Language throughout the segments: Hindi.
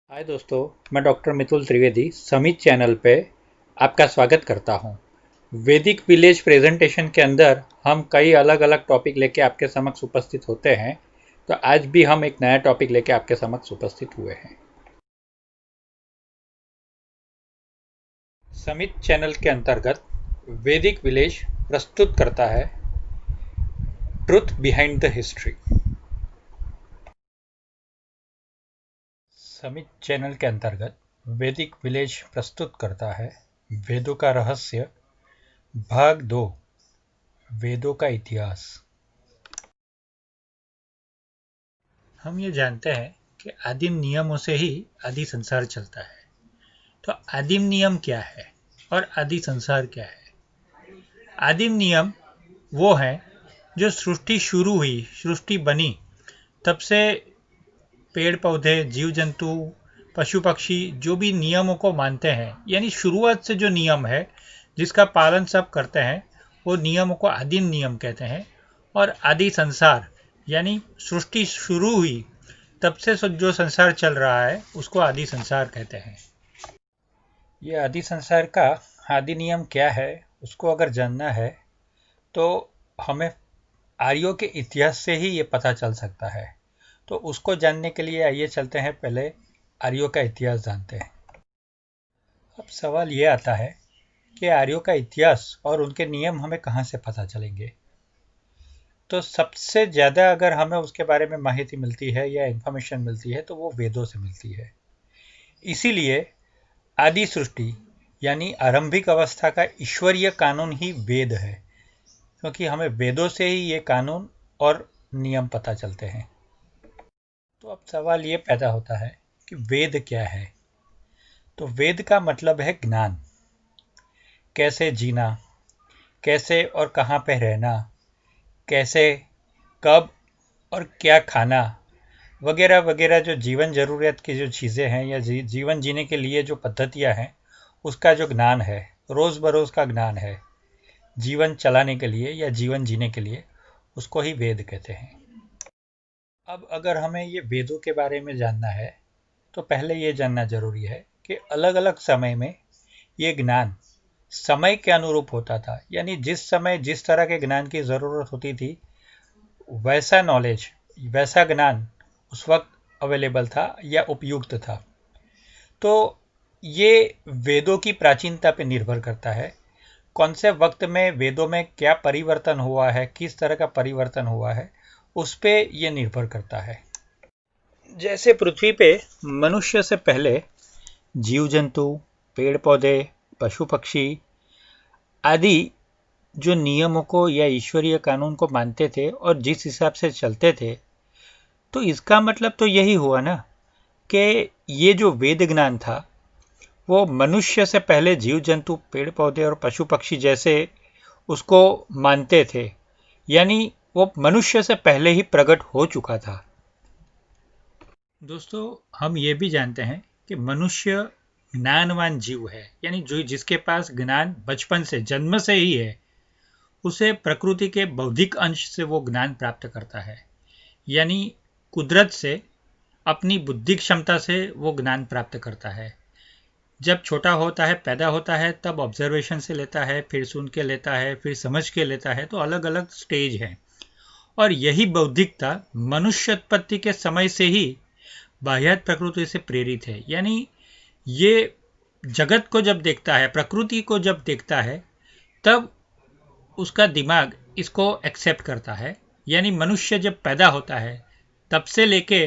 हाय दोस्तों, मैं डॉक्टर मितुल त्रिवेदी समित चैनल पे आपका स्वागत करता हूँ। वैदिक विलेज प्रेजेंटेशन के अंदर हम कई अलग अलग टॉपिक लेके आपके समक्ष उपस्थित होते हैं। तो आज भी हम एक नया टॉपिक लेके आपके समक्ष उपस्थित हुए हैं। समित चैनल के अंतर्गत वैदिक विलेज प्रस्तुत करता है truth behind the history. Samit channel के अंतर्गत वैदिक विलेज प्रस्तुत करता है वेदों का रहस्य भाग 2, वेदों का इतिहास। हम ये जानते हैं कि आदिम नियमों से ही आदि संसार चलता है। तो आदिम नियम क्या है और आदि संसार क्या है? आदिम नियम वो है जो सृष्टि शुरू हुई, सृष्टि बनी, तब से पेड़ पौधे, जीव जंतु, पशु पक्षी जो भी नियमों को मानते हैं, यानी शुरुआत से जो नियम है जिसका पालन सब करते हैं, वो नियमों को आदिम नियम कहते हैं। और आदि संसार यानी सृष्टि शुरू हुई तब से जो संसार चल रहा है उसको आदि संसार कहते हैं। ये आदि संसार का आदि नियम क्या है उसको अगर जानना है तो हमें आर्यों के इतिहास से ही ये पता चल सकता है। तो उसको जानने के लिए आइए चलते हैं, पहले आर्यों का इतिहास जानते हैं। अब सवाल ये आता है कि आर्यों का इतिहास और उनके नियम हमें कहाँ से पता चलेंगे। तो सबसे ज़्यादा अगर हमें उसके बारे में माहिती मिलती है या इन्फॉर्मेशन मिलती है तो वो वेदों से मिलती है। इसीलिए आदि सृष्टि यानी आरंभिक अवस्था का ईश्वरीय कानून ही वेद है, क्योंकि हमें वेदों से ही ये कानून और नियम पता चलते हैं। तो अब सवाल ये पैदा होता है कि वेद क्या है। तो वेद का मतलब है ज्ञान, कैसे जीना, कैसे और कहाँ पे रहना, कैसे, कब और क्या खाना, वगैरह वगैरह, जो जीवन ज़रूरियत की जो चीज़ें हैं या जीवन जीने के लिए जो पद्धतियाँ हैं उसका जो ज्ञान है, रोज़ बरोज़ का ज्ञान है जीवन चलाने के लिए या जीवन जीने के लिए, उसको ही वेद कहते हैं। अब अगर हमें ये वेदों के बारे में जानना है तो पहले ये जानना जरूरी है कि अलग अलग समय में ये ज्ञान समय के अनुरूप होता था, यानी जिस समय जिस तरह के ज्ञान की ज़रूरत होती थी वैसा नॉलेज, वैसा ज्ञान उस वक्त अवेलेबल था या उपयुक्त था। तो ये वेदों की प्राचीनता पर निर्भर करता है, कौन से वक्त में वेदों में क्या परिवर्तन हुआ है, किस तरह का परिवर्तन हुआ है, उस पे ये निर्भर करता है। जैसे पृथ्वी पे मनुष्य से पहले जीव जंतु, पेड़ पौधे, पशु पक्षी आदि जो नियमों को या ईश्वरीय कानून को मानते थे और जिस हिसाब से चलते थे, तो इसका मतलब तो यही हुआ ना कि ये जो वेद ज्ञान था वो मनुष्य से पहले जीव जंतु, पेड़ पौधे और पशु पक्षी जैसे उसको मानते थे, यानी वो मनुष्य से पहले ही प्रकट हो चुका था। दोस्तों, हम ये भी जानते हैं कि मनुष्य ज्ञानवान जीव है, यानी जो जिसके पास ज्ञान बचपन से, जन्म से ही है, उसे प्रकृति के बौद्धिक अंश से वो ज्ञान प्राप्त करता है, यानी कुदरत से, अपनी बुद्धि क्षमता से वो ज्ञान प्राप्त करता है। जब छोटा होता है, पैदा होता है, तब ऑब्जर्वेशन से लेता है, फिर सुन के लेता है, फिर समझ के लेता है। तो अलग अलग स्टेज है और यही बौद्धिकता मनुष्योत्पत्ति के समय से ही बाह्यात प्रकृति से प्रेरित है। यानी ये जगत को जब देखता है, प्रकृति को जब देखता है, तब उसका दिमाग इसको एक्सेप्ट करता है। यानी मनुष्य जब पैदा होता है तब से लेके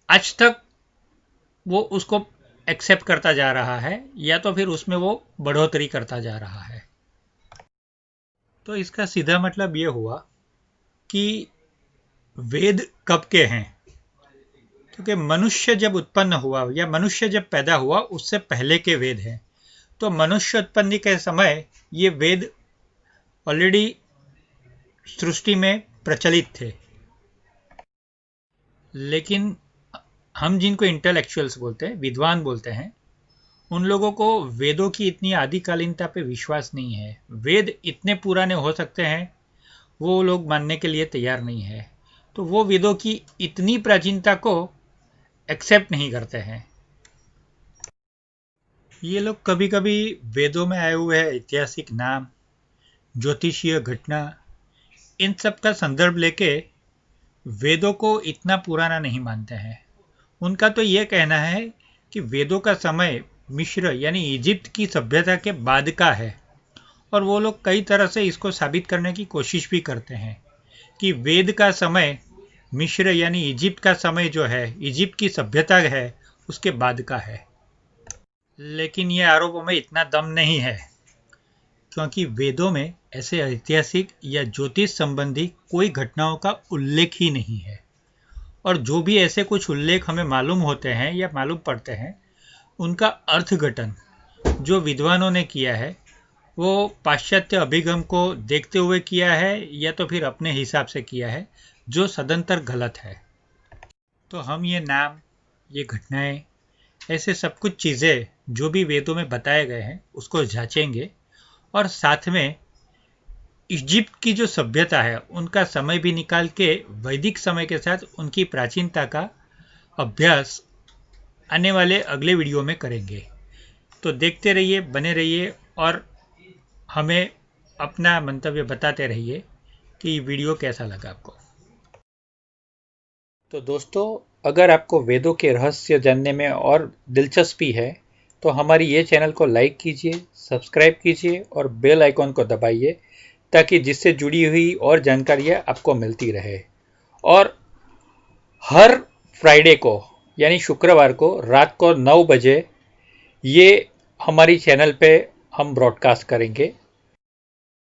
आज तक वो उसको एक्सेप्ट करता जा रहा है, या तो फिर उसमें वो बढ़ोतरी करता जा रहा है। तो इसका सीधा मतलब ये हुआ कि वेद कब के हैं, क्योंकि मनुष्य जब उत्पन्न हुआ या मनुष्य जब पैदा हुआ उससे पहले के वेद हैं। तो मनुष्य उत्पत्ति के समय ये वेद ऑलरेडी सृष्टि में प्रचलित थे। लेकिन हम जिनको इंटेलेक्चुअल्स बोलते हैं, विद्वान बोलते हैं, उन लोगों को वेदों की इतनी आदिकालीनता पे विश्वास नहीं है। वेद इतने पुराने हो सकते हैं, वो लोग मानने के लिए तैयार नहीं है। तो वो वेदों की इतनी प्राचीनता को एक्सेप्ट नहीं करते हैं। ये लोग कभी कभी वेदों में आए हुए ऐतिहासिक नाम, ज्योतिषीय घटना, इन सब का संदर्भ लेके वेदों को इतना पुराना नहीं मानते हैं। उनका तो ये कहना है कि वेदों का समय मिस्र यानी इजिप्ट की सभ्यता के बाद का है, और वो लोग कई तरह से इसको साबित करने की कोशिश भी करते हैं कि वेद का समय मिस्र यानी इजिप्ट का समय जो है, इजिप्ट की सभ्यता है, उसके बाद का है। लेकिन ये आरोपों में इतना दम नहीं है, क्योंकि वेदों में ऐसे ऐतिहासिक या ज्योतिष संबंधी कोई घटनाओं का उल्लेख ही नहीं है। और जो भी ऐसे कुछ उल्लेख हमें मालूम होते हैं या मालूम पड़ते हैं, उनका अर्थघटन जो विद्वानों ने किया है वो पाश्चात्य अभिगम को देखते हुए किया है या तो फिर अपने हिसाब से किया है, जो सदंतर गलत है। तो हम ये नाम, ये घटनाएं, ऐसे सब कुछ चीज़ें जो भी वेदों में बताए गए हैं उसको जांचेंगे, और साथ में इजिप्ट की जो सभ्यता है उनका समय भी निकाल के वैदिक समय के साथ उनकी प्राचीनता का अभ्यास आने वाले अगले वीडियो में करेंगे। तो देखते रहिए, बने रहिए, और हमें अपना मंतव्य बताते रहिए कि वीडियो कैसा लगा आपको। तो दोस्तों, अगर आपको वेदों के रहस्य जानने में और दिलचस्पी है तो हमारी ये चैनल को लाइक कीजिए, सब्सक्राइब कीजिए और बेल आइकॉन को दबाइए, ताकि जिससे जुड़ी हुई और जानकारियाँ आपको मिलती रहे। और हर फ्राइडे को यानी शुक्रवार को रात को 9 बजे ये हमारी चैनल पे हम ब्रॉडकास्ट करेंगे।